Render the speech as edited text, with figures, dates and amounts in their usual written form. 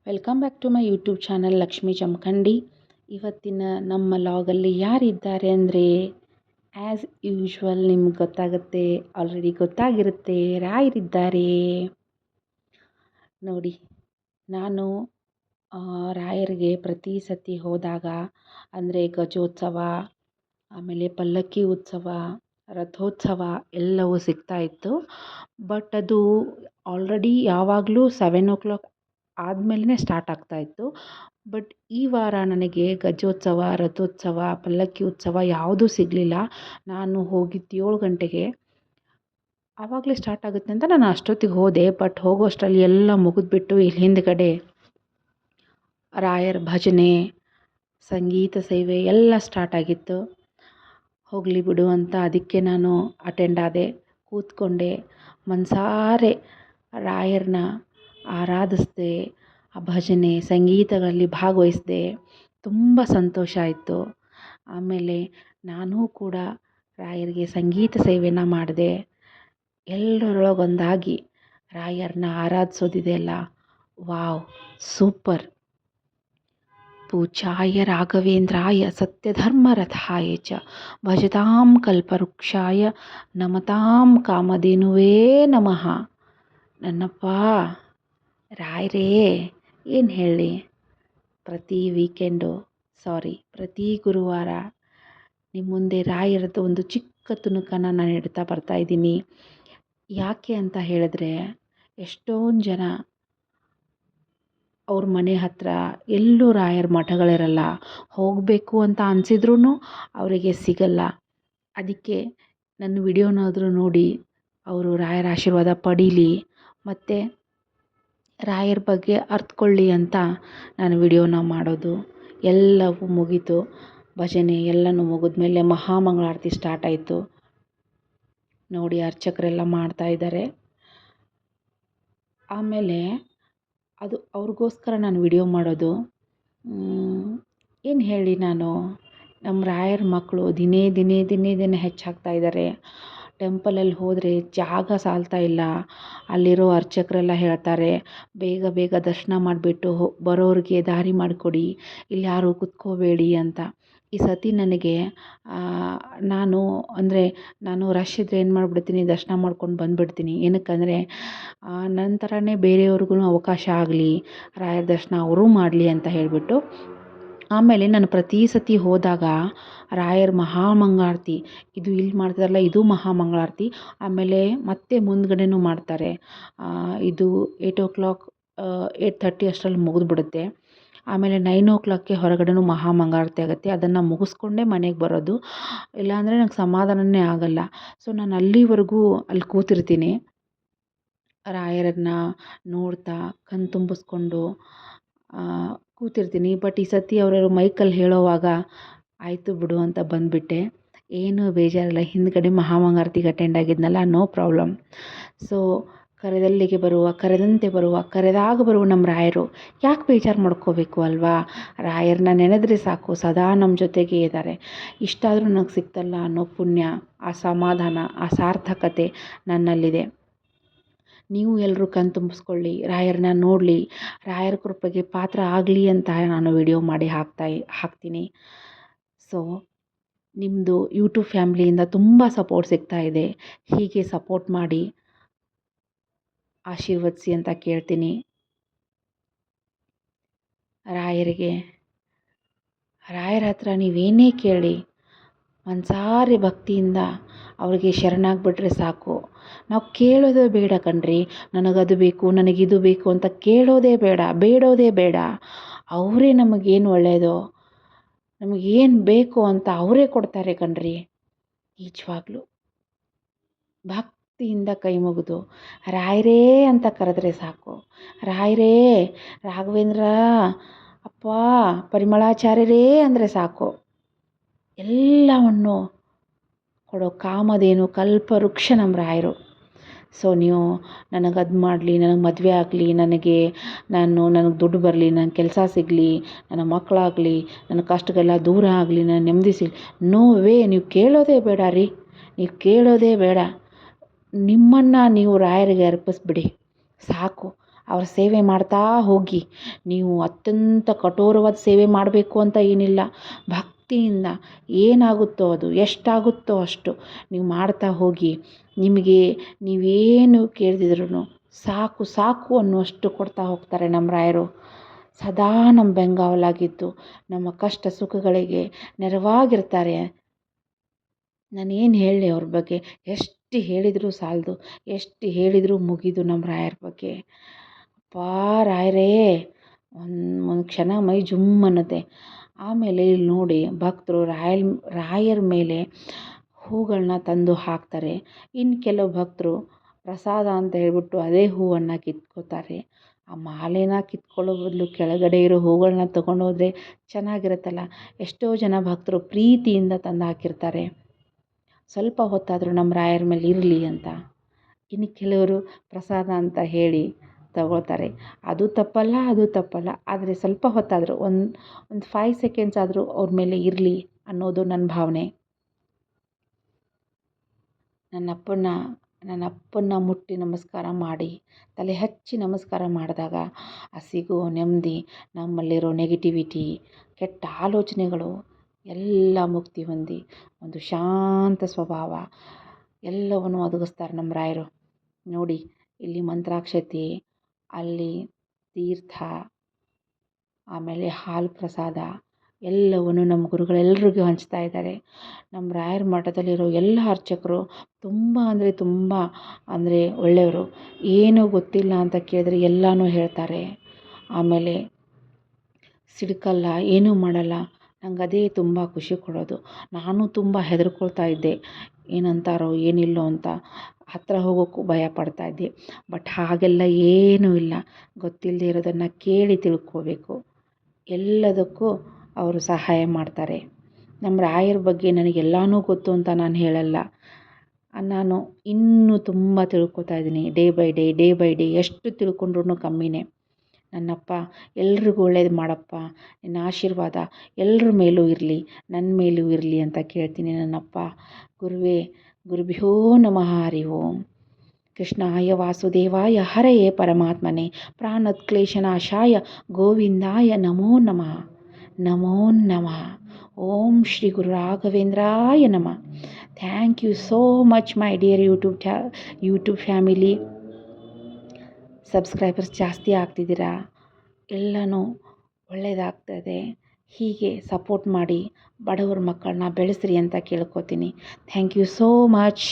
Welcome back to my YouTube channel Lakshmi Jamakhandi. ಇವತ್ತಿನ ನಮ್ಮ ಲಾಗಲ್ಲಿ ಯಾರಿದ್ದಾರೆ ಅಂದರೆ ಆ್ಯಸ್ ಯೂಶ್ವಲ್ ನಿಮ್ಗೆ ಗೊತ್ತಾಗುತ್ತೆ, ಆಲ್ರೆಡಿ ಗೊತ್ತಾಗಿರುತ್ತೆ, ರಾಯರಿದ್ದಾರೆ ನೋಡಿ. ನಾನು ರಾಯರಿಗೆ ಪ್ರತಿ ಸತಿ ಹೋದಾಗ ಅಂದರೆ ಗಜೋತ್ಸವ, ಆಮೇಲೆ ಪಲ್ಲಕ್ಕಿ ಉತ್ಸವ, ರಥೋತ್ಸವ ಎಲ್ಲವೂ ಸಿಗ್ತಾಯಿತ್ತು. ಬಟ್ ಅದು ಆಲ್ರೆಡಿ ಯಾವಾಗಲೂ 7 o'clock ಆದಮೇಲೆ ಸ್ಟಾರ್ಟ್ ಆಗ್ತಾಯಿತ್ತು. ಬಟ್ ಈ ವಾರ ನನಗೆ ಗಜೋತ್ಸವ, ರಥೋತ್ಸವ, ಪಲ್ಲಕ್ಕಿ ಉತ್ಸವ ಯಾವುದೂ ಸಿಗಲಿಲ್ಲ. ನಾನು ಹೋಗಿದ್ದು 7 ಗಂಟೆಗೆ. ಆವಾಗಲೇ ಸ್ಟಾರ್ಟ್ ಆಗುತ್ತೆ ಅಂತ ನಾನು ಅಷ್ಟೊತ್ತಿಗೆ ಹೋದೆ. ಬಟ್ ಹೋಗೋಷ್ಟರಲ್ಲಿ ಎಲ್ಲ ಮುಗಿದ್ಬಿಟ್ಟು ಇಲ್ಲಿ ಹಿಂದ್ಗಡೆ ರಾಯರ ಭಜನೆ, ಸಂಗೀತ ಸೇವೆ ಎಲ್ಲ ಸ್ಟಾರ್ಟ್ ಆಗಿತ್ತು. ಹೋಗಲಿ ಬಿಡು ಅಂತ ಅದಕ್ಕೆ ನಾನು ಅಟೆಂಡ್ ಆದೆ, ಕೂತ್ಕೊಂಡೆ, ಮನಸಾರೆ ರಾಯರನ್ನ ಆರಾಧಿಸಿದೆ, ಆ ಭಜನೆ ಸಂಗೀತಗಳಲ್ಲಿ ಭಾಗವಹಿಸಿದೆ. ತುಂಬ ಸಂತೋಷ ಆಯಿತು. ಆಮೇಲೆ ನಾನೂ ಕೂಡ ರಾಯರಿಗೆ ಸಂಗೀತ ಸೇವೆನ ಮಾಡಿದೆ. ಎಲ್ಲರೊಳಗೊಂದಾಗಿ ರಾಯರನ್ನ ಆರಾಧಿಸೋದಿದೆಯಲ್ಲ, ವಾವ್, ಸೂಪರ್. ಪೂಜ್ಯಾಯ ರಾಘವೇಂದ್ರಾಯ ಸತ್ಯಧರ್ಮರಥಾಯ ಚ ಭಜತಾಂ ಕಲ್ಪವೃಕ್ಷಾಯ ನಮತಾಂ ಕಾಮಧೇನುವೇ ನಮಃ. ನನ್ನಪ್ಪ ರಾಯರೇ, ಏನು ಹೇಳಿ, ಪ್ರತಿ ಗುರುವಾರ ನಿಮ್ಮ ಮುಂದೆ ರಾಯರದ್ದು ಒಂದು ಚಿಕ್ಕ ತುಣುಕನ್ನು ನಾನು ಇಡ್ತಾ ಬರ್ತಾಯಿದ್ದೀನಿ. ಯಾಕೆ ಅಂತ ಹೇಳಿದ್ರೆ, ಎಷ್ಟೊಂದು ಜನ ಅವ್ರ ಮನೆ ಹತ್ತಿರ ಎಲ್ಲೂ ರಾಯರ ಮಠಗಳಿರಲ್ಲ, ಹೋಗಬೇಕು ಅಂತ ಅನಿಸಿದ್ರೂ ಅವರಿಗೆ ಸಿಗಲ್ಲ. ಅದಕ್ಕೆ ನನ್ನ ವಿಡಿಯೋನಾದರೂ ನೋಡಿ ಅವರು ರಾಯರ ಆಶೀರ್ವಾದ ಪಡೀಲಿ ಮತ್ತು ರಾಯರ ಬಗ್ಗೆ ಅರ್ಥಕೊಳ್ಳಿ ಅಂತ ನಾನು ವಿಡಿಯೋನ ಮಾಡೋದು. ಎಲ್ಲವೂ ಮುಗೀತು, ಭಜನೆ ಎಲ್ಲನೂ ಮುಗಿದ್ಮೇಲೆ ಮಹಾಮಂಗಳಾರತಿ ಸ್ಟಾರ್ಟ್ ಆಯಿತು. ನೋಡಿ, ಅರ್ಚಕರೆಲ್ಲ ಮಾಡ್ತಾಯಿದ್ದಾರೆ. ಆಮೇಲೆ ಅದು ಅವ್ರಿಗೋಸ್ಕರ ನಾನು ವಿಡಿಯೋ ಮಾಡೋದು. ಏನು ಹೇಳಿ, ನಾನು ನಮ್ಮ ರಾಯರ ಮಕ್ಕಳು ದಿನೇ ದಿನೇ ದಿನೇ ದಿನೇ ಹೆಚ್ಚಾಗ್ತಾ ಇದ್ದಾರೆ. ಟೆಂಪಲಲ್ಲಿ ಹೋದರೆ ಜಾಗ ಸಾಲ್ತಾ ಇಲ್ಲ. ಅಲ್ಲಿರೋ ಅರ್ಚಕರೆಲ್ಲ ಹೇಳ್ತಾರೆ, ಬೇಗ ಬೇಗ ದರ್ಶನ ಮಾಡಿಬಿಟ್ಟು ಬರೋರಿಗೆ ದಾರಿ ಮಾಡಿಕೊಡಿ, ಇಲ್ಲಿ ಯಾರೂ ಕುತ್ಕೋಬೇಡಿ ಅಂತ. ಈ ಸತಿ ನನಗೆ ನಾನು ರಶ್ ಇದ್ದರೆ ಏನು ಮಾಡಿಬಿಡ್ತೀನಿ, ದರ್ಶನ ಮಾಡ್ಕೊಂಡು ಬಂದುಬಿಡ್ತೀನಿ. ಏನಕ್ಕಂದರೆ ನನ್ನ ಥರನೇ ಬೇರೆಯವ್ರಿಗೂ ಅವಕಾಶ ಆಗಲಿ, ರಾಯರ ದರ್ಶನ ಅವರೂ ಮಾಡಲಿ ಅಂತ ಹೇಳಿಬಿಟ್ಟು. ಆಮೇಲೆ ನಾನು ಪ್ರತಿ ಸತಿ ಹೋದಾಗ ರಾಯರ ಮಹಾಮಂಗಳಾರತಿ, ಇದು ಇಲ್ಲಿ ಮಾಡ್ತಾರಲ್ಲ, ಇದು ಮಹಾಮಂಗಳಾರತಿ. ಆಮೇಲೆ ಮತ್ತೆ ಮುಂದ್ಗಡೆನೂ ಮಾಡ್ತಾರೆ. ಇದು 8 o'clock 8:30 ಅಷ್ಟರಲ್ಲಿ ಮುಗಿದ್ಬಿಡುತ್ತೆ. ಆಮೇಲೆ 9 o'clockಗೆ ಹೊರಗಡೆನೂ ಮಹಾಮಂಗಳಾರತಿ ಆಗುತ್ತೆ. ಅದನ್ನು ಮುಗಿಸ್ಕೊಂಡೇ ಮನೆಗೆ ಬರೋದು, ಇಲ್ಲಾಂದರೆ ನಂಗೆ ಸಮಾಧಾನನೇ ಆಗಲ್ಲ. ಸೊ ನಾನು ಅಲ್ಲಿವರೆಗೂ ಅಲ್ಲಿ ಕೂತಿರ್ತೀನಿ, ರಾಯರನ್ನ ನೋಡ್ತಾ ಕಣ್ ತುಂಬಿಸ್ಕೊಂಡು ಕೂತಿರ್ತೀನಿ. ಬಟ್ ಈ ಸತಿ ಅವರು ಮೈಕಲ್ಲಿ ಹೇಳೋವಾಗ ಆಯಿತು ಬಿಡು ಅಂತ ಬಂದುಬಿಟ್ಟೆ. ಏನೂ ಬೇಜಾರಿಲ್ಲ, ಹಿಂದ್ಗಡೆ ಮಹಾಮಂಗಳಾರತಿಗೆ ಅಟೆಂಡ್ ಆಗಿದ್ನಲ್ಲ, ನೋ ಪ್ರಾಬ್ಲಮ್. ಸೊ ಕರೆದಲ್ಲಿಗೆ ಬರುವ, ಕರೆದಂತೆ ಬರುವ, ಕರೆದಾಗ ಬರುವ ನಮ್ಮ ರಾಯರು, ಯಾಕೆ ಬೇಜಾರು ಮಾಡ್ಕೋಬೇಕು ಅಲ್ವಾ? ರಾಯರನ್ನ ನೆನೆದ್ರೆ ಸಾಕು, ಸದಾ ನಮ್ಮ ಜೊತೆಗೆ ಇದ್ದಾರೆ. ಇಷ್ಟಾದರೂ ನನಗೆ ಸಿಕ್ತಲ್ಲ ಅನ್ನೋ ಪುಣ್ಯ, ಆ ಸಮಾಧಾನ, ಆ ಸಾರ್ಥಕತೆ ನನ್ನಲ್ಲಿದೆ. ನೀವು ಎಲ್ಲರೂ ಕಣ್ ತುಂಬಿಸ್ಕೊಳ್ಳಿ, ರಾಯರನ್ನ ನೋಡಲಿ, ರಾಯರ ಕೃಪೆಗೆ ಪಾತ್ರ ಆಗಲಿ ಅಂತ ನಾನು ವಿಡಿಯೋ ಮಾಡಿ ಹಾಕ್ತೀನಿ. ಸೊ ನಿಮ್ಮದು ಯೂಟ್ಯೂಬ್ ಫ್ಯಾಮ್ಲಿಯಿಂದ ತುಂಬ ಸಪೋರ್ಟ್ ಸಿಗ್ತಾ ಇದೆ. ಹೀಗೆ ಸಪೋರ್ಟ್ ಮಾಡಿ ಆಶೀರ್ವದಿಸಿ ಅಂತ ಕೇಳ್ತೀನಿ. ರಾಯರ ಹತ್ರ ನೀವೇನೇ ಕೇಳಿ, ಮನಸಾರೆ ಭಕ್ತಿಯಿಂದ ಅವರಿಗೆ ಶರಣಾಗ್ಬಿಟ್ರೆ ಸಾಕು. ನಾವು ಕೇಳೋದೇ ಬೇಡ ಕಣ್ರಿ, ನನಗದು ಬೇಕು, ನನಗಿದು ಬೇಕು ಅಂತ ಕೇಳೋದೇ ಬೇಡ, ಬೇಡೋದೇ ಬೇಡ. ಅವರೇ ನಮಗೇನು ಒಳ್ಳೆಯದೋ, ನಮಗೇನು ಬೇಕು ಅಂತ ಅವರೇ ಕೊಡ್ತಾರೆ ಕಣ್ರಿ. ನಿಜವಾಗ್ಲೂ ಭಕ್ತಿಯಿಂದ ಕೈ ಮುಗಿದು ರಾಯರೇ ಅಂತ ಕರೆದ್ರೆ ಸಾಕು. ರಾಯರೇ, ರಾಘವೇಂದ್ರ ಅಪ್ಪ, ಪರಿಮಳಾಚಾರ್ಯರೇ ಅಂದರೆ ಸಾಕು. ಎಲ್ಲವನ್ನು ಕೊಡೋ ಕಾಮಧೇನು ಕಲ್ಪವೃಕ್ಷ ನಮ್ಮ ರಾಯರು. ಸೊ ನೀವು ನನಗದು ಮಾಡಲಿ, ನನಗೆ ಮದುವೆ ಆಗಲಿ, ನನಗೆ ದುಡ್ಡು ಬರಲಿ, ನನಗೆ ಕೆಲಸ ಸಿಗಲಿ, ನನ್ನ ಮಕ್ಕಳಾಗಲಿ, ನನ್ನ ಕಷ್ಟಗೆಲ್ಲ ದೂರ ಆಗಲಿ, ನನ್ನ ನೆಮ್ಮದಿ ಸಿಗಲಿ, ನೋ ವೇ. ನೀವು ಕೇಳೋದೇ ಬೇಡ ರೀ, ನೀವು ಕೇಳೋದೇ ಬೇಡ. ನಿಮ್ಮನ್ನು ನೀವು ರಾಯರಿಗೆ ಅರ್ಪಿಸ್ಬಿಡಿ ಸಾಕು. ಅವ್ರ ಸೇವೆ ಮಾಡ್ತಾ ಹೋಗಿ. ನೀವು ಅತ್ಯಂತ ಕಠೋರವಾದ ಸೇವೆ ಮಾಡಬೇಕು ಅಂತ ಏನಿಲ್ಲ. ಭಕ್ತಿಯಿಂದ ಏನಾಗುತ್ತೋ ಅದು, ಎಷ್ಟಾಗುತ್ತೋ ಅಷ್ಟು ನೀವು ಮಾಡ್ತಾ ಹೋಗಿ. ನಿಮಗೆ ನೀವೇನು ಕೇಳ್ದಿದ್ರು ಸಾಕು ಸಾಕು ಅನ್ನುವಷ್ಟು ಕೊಡ್ತಾ ಹೋಗ್ತಾರೆ ನಮ್ಮ ರಾಯರು. ಸದಾ ನಮ್ಮ ಬೆಂಗಾವಲಾಗಿದ್ದು ನಮ್ಮ ಕಷ್ಟ ಸುಖಗಳಿಗೆ ನೆರವಾಗಿರ್ತಾರೆ. ನಾನೇನು ಹೇಳಲಿ ಅವ್ರ ಬಗ್ಗೆ, ಎಷ್ಟು ಹೇಳಿದರೂ ಸಾಲದು, ಎಷ್ಟು ಹೇಳಿದರೂ ಮುಗಿದು ನಮ್ಮ ರಾಯರ ಬಗ್ಗೆ. ಅಪ್ಪಾ ರಾಯರೇ, ಒಂದು ಕ್ಷಣ ಮೈ ಜುಮ್ ಅನ್ನತ್ತೆ. ಆಮೇಲೆ ಇಲ್ಲಿ ನೋಡಿ, ಭಕ್ತರು ರಾಯರ ಮೇಲೆ ಹೂಗಳನ್ನ ತಂದು ಹಾಕ್ತಾರೆ. ಇನ್ನು ಕೆಲವು ಭಕ್ತರು ಪ್ರಸಾದ ಅಂತ ಹೇಳ್ಬಿಟ್ಟು ಅದೇ ಹೂವನ್ನು ಕಿತ್ಕೋತಾರೆ. ಆ ಮಾಲೆನ ಕಿತ್ಕೊಳ್ಳೋ ಬದಲು ಕೆಳಗಡೆ ಇರೋ ಹೂಗಳನ್ನ ತೊಗೊಂಡೋದ್ರೆ ಚೆನ್ನಾಗಿರುತ್ತಲ್ಲ. ಎಷ್ಟೋ ಜನ ಭಕ್ತರು ಪ್ರೀತಿಯಿಂದ ತಂದು ಹಾಕಿರ್ತಾರೆ, ಸ್ವಲ್ಪ ಹೊತ್ತಾದರೂ ನಮ್ಮ ರಾಯರ ಮೇಲೆ ಇರಲಿ ಅಂತ. ಇನ್ನು ಕೆಲವರು ಪ್ರಸಾದ ಅಂತ ಹೇಳಿ ತಗೊಳ್ತಾರೆ. ಅದು ತಪ್ಪಲ್ಲ. ಆದರೆ ಸ್ವಲ್ಪ ಹೊತ್ತಾದರೂ ಒಂದು 5 ಸೆಕೆಂಡ್ಸ್ ಆದರೂ ಅವ್ರ ಮೇಲೆ ಇರಲಿ ಅನ್ನೋದು ನನ್ನ ಭಾವನೆ. ನನ್ನ ಅಪ್ಪನ್ನ ಮುಟ್ಟಿ ನಮಸ್ಕಾರ ಮಾಡಿ, ತಲೆ ಹಚ್ಚಿ ನಮಸ್ಕಾರ ಮಾಡಿದಾಗ ಆ ಸಿಗೋ ನೆಮ್ಮದಿ, ನಮ್ಮಲ್ಲಿರೋ ನೆಗೆಟಿವಿಟಿ, ಕೆಟ್ಟ ಆಲೋಚನೆಗಳು ಎಲ್ಲ ಮುಕ್ತಿ ಹೊಂದಿ ಒಂದು ಶಾಂತ ಸ್ವಭಾವ ಎಲ್ಲವನ್ನು ಒದಗಿಸ್ತಾರೆ ನಮ್ಮ ರಾಯರು. ನೋಡಿ, ಇಲ್ಲಿ ಮಂತ್ರಾಕ್ಷತೆ, ಅಲ್ಲಿ ತೀರ್ಥ, ಆಮೇಲೆ ಹಾಲು ಪ್ರಸಾದ ಎಲ್ಲವನ್ನು ನಮ್ಮ ಗುರುಗಳೆಲ್ಲರಿಗೂ ಹಂಚ್ತಾ ಇದ್ದಾರೆ. ನಮ್ಮ ರಾಯರ ಮಠದಲ್ಲಿರೋ ಎಲ್ಲ ಅರ್ಚಕರು ತುಂಬ ಒಳ್ಳೆಯವರು. ಏನೂ ಗೊತ್ತಿಲ್ಲ ಅಂತ ಕೇಳಿದ್ರೆ ಎಲ್ಲನೂ ಹೇಳ್ತಾರೆ. ಆಮೇಲೆ ಸಿಡ್ಕಲ್ಲ, ಏನೂ ಮಾಡಲ್ಲ. ನಂಗೆ ಅದೇ ತುಂಬ ಖುಷಿ ಕೊಡೋದು. ನಾನು ತುಂಬ ಹೆದರ್ಕೊಳ್ತಾ ಇದ್ದೆ, ಏನಂತಾರೋ ಏನಿಲ್ಲೋ ಅಂತ, ಹತ್ತಿರ ಹೋಗೋಕ್ಕೂ ಭಯ ಪಡ್ತಾ ಇದ್ದೆ. ಬಟ್ ಹಾಗೆಲ್ಲ ಏನೂ ಇಲ್ಲ. ಗೊತ್ತಿಲ್ಲದೆ ಇರೋದನ್ನು ಕೇಳಿ ತಿಳ್ಕೋಬೇಕು. ಎಲ್ಲದಕ್ಕೂ ಅವರು ಸಹಾಯ ಮಾಡ್ತಾರೆ. ನಮ್ಮ ರಾಯರ ಬಗ್ಗೆ ನನಗೆಲ್ಲನೂ ಗೊತ್ತು ಅಂತ ನಾನು ಹೇಳಲ್ಲ. ನಾನು ಇನ್ನೂ ತುಂಬ ತಿಳ್ಕೊತಾ ಇದ್ದೀನಿ. ಡೇ ಬೈ ಡೇ ಎಷ್ಟು ತಿಳ್ಕೊಂಡ್ರೂ ಕಮ್ಮಿನೇ. ನನ್ನಪ್ಪ ಎಲ್ರಿಗೂ ಒಳ್ಳೇದು ಮಾಡಪ್ಪ, ನಿನ್ನ ಆಶೀರ್ವಾದ ಎಲ್ಲರ ಮೇಲೂ ಇರಲಿ, ನನ್ನ ಮೇಲೂ ಇರಲಿ ಅಂತ ಕೇಳ್ತೀನಿ ನನ್ನಪ್ಪ. ಗುರುಭ್ಯೋ ನಮಃ. ಹರಿ ಓಂ. ಕೃಷ್ಣಾಯ ವಾಸುದೇವಾಯ ಹರಯೇ ಪರಮಾತ್ಮನೇ ಪ್ರಾಣಕ್ಲೇಶನಾಶಾಯ ಗೋವಿಂದಾಯ ನಮೋ ನಮಃ. ಓಂ ಶ್ರೀ ಗುರು ರಾಘವೇಂದ್ರಾಯ ನಮಃ. Thank you so much my dear YouTube family. Subscribers ಜಾಸ್ತಿ ಆಗ್ತಿದ್ದೀರಾ, ಎಲ್ಲನೂ ಒಳ್ಳೆಯದಾಗ್ತದೆ. ಹೀಗೆ ಸಪೋರ್ಟ್ ಮಾಡಿ ಬಡವ್ರ ಮಕ್ಕಳನ್ನ ಬೆಳೆಸ್ರಿ ಅಂತ ಕೇಳ್ಕೊತೀನಿ. Thank you so much.